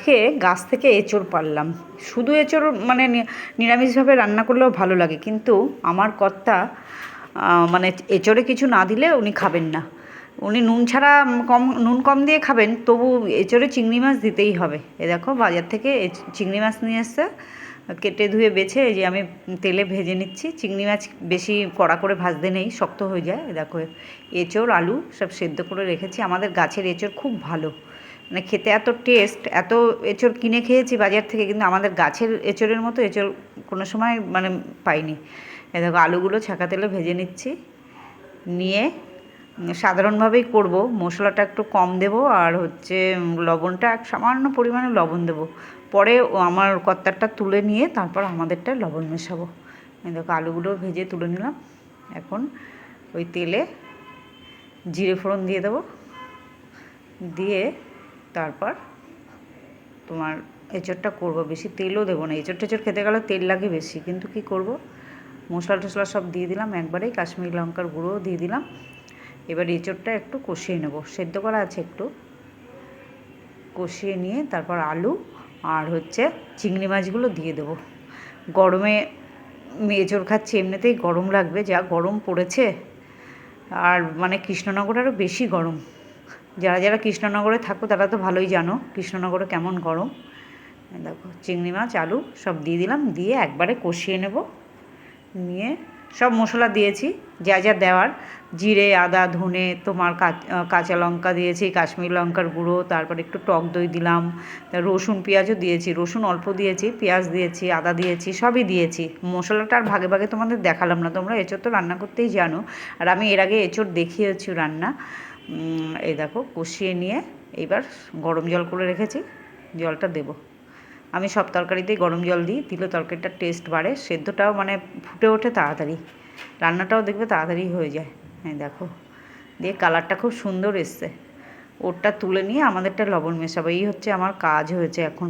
আজকে গাছ থেকে এঁচোড় পারলাম। শুধু এঁচোড় মানে নিরামিষভাবে রান্না করলেও ভালো লাগে, কিন্তু আমার কর্তা মানে এঁচোড়ে কিছু না দিলে উনি খাবেন না। উনি নুন ছাড়া নুন কম দিয়ে খাবেন, তবু এঁচোড়ে চিংড়ি মাছ দিতেই হবে। এ দেখো বাজার থেকে চিংড়ি মাছ নিয়ে এসছে, কেটে ধুয়ে বেছে এই যে আমি তেলে ভেজে নিচ্ছি। চিংড়ি মাছ বেশি কড়া করে ভাজতে নেই, শক্ত হয়ে যায়। দেখো এঁচোড় আলু সব সেদ্ধ করে রেখেছি। আমাদের গাছের এঁচোড় খুব ভালো, মানে খেতে এত টেস্ট। এত এঁচোড় কিনে খেয়েছি বাজার থেকে, কিন্তু আমাদের গাছের এঁচোড়ের মতো এঁচোড় কোনো সময় মানে পাইনি। এ দেখো আলুগুলো ছাঁকা তেলে ভেজে নিচ্ছি, নিয়ে সাধারণভাবেই করব। মশলাটা একটু কম দেব, আর হচ্ছে লবণটা এক সামান্য পরিমাণে লবণ দেব। পরে আমার কর্তারটা তুলে নিয়ে তারপর আমাদেরটা লবণ মেশাবো। দেখো আলুগুলো ভেজে তুলে নিলাম। এখন ওই তেলে জিরে ফোড়ন দিয়ে দেবো, দিয়ে তারপর তোমার এঁচোড়টা করবো। বেশি তেলও দেবো না, এঁচোড় টেচোড় খেতে গেলে তেল লাগে বেশি, কিন্তু কি করব, মশলা টশলা সব দিয়ে দিলাম একবারেই, কাশ্মীরি লঙ্কার গুঁড়োও দিয়ে দিলাম। এবার এঁচোড়টা একটু কষিয়ে নেব, সেদ্ধ করা আছে একটু, কষিয়ে নিয়ে তারপর আলু আর হচ্ছে চিংড়ি মাছগুলো দিয়ে দেবো। গরমে এঁচোড় খাচ্ছি, এমনিতেই গরম লাগবে, যা গরম পড়েছে। আর মানে কৃষ্ণনগর আরও বেশি গরম। যারা যারা কৃষ্ণনগরে থাকো তারা তো ভালোই জানো কৃষ্ণনগরে কেমন গরম। দেখো চিংড়ি মাছ আলু সব দিয়ে দিলাম, দিয়ে একবারে কষিয়ে নেব। নিয়ে সব মশলা দিয়েছি যা যা দেওয়ার, জিরে আদা ধনে, তোমার কাঁচা লঙ্কা দিয়েছি, কাশ্মীরি লঙ্কার গুঁড়ো, তারপর একটু টক দই দিলাম, রসুন পেঁয়াজও দিয়েছি। রসুন অল্প দিয়েছি, পেঁয়াজ দিয়েছি, আদা দিয়েছি, সবই দিয়েছি। মশলাটা আর ভাগে ভাগে তোমাদের দেখালাম না, তোমরা এঁচোড় তো রান্না করতেই জানো, আর আমি এর আগে এঁচোড় দেখিয়েছি রান্না। এই দেখো কষিয়ে নিয়ে এইবার গরম জল করে রেখেছি, জলটা দেবো। আমি সব তরকারিতেই গরম জল দিই, দিলে তরকারিটার টেস্ট বাড়ে, সেদ্ধটাও মানে ফুটে ওঠে তাড়াতাড়ি, রান্নাটাও দেখবে তাড়াতাড়ি হয়ে যায়। হ্যাঁ দেখো, দিয়ে কালারটা খুব সুন্দর এসছে। ওরটা তুলে নিয়ে আমাদেরটা লবণ মেশাবো, এই হচ্ছে আমার কাজ হয়েছে এখন।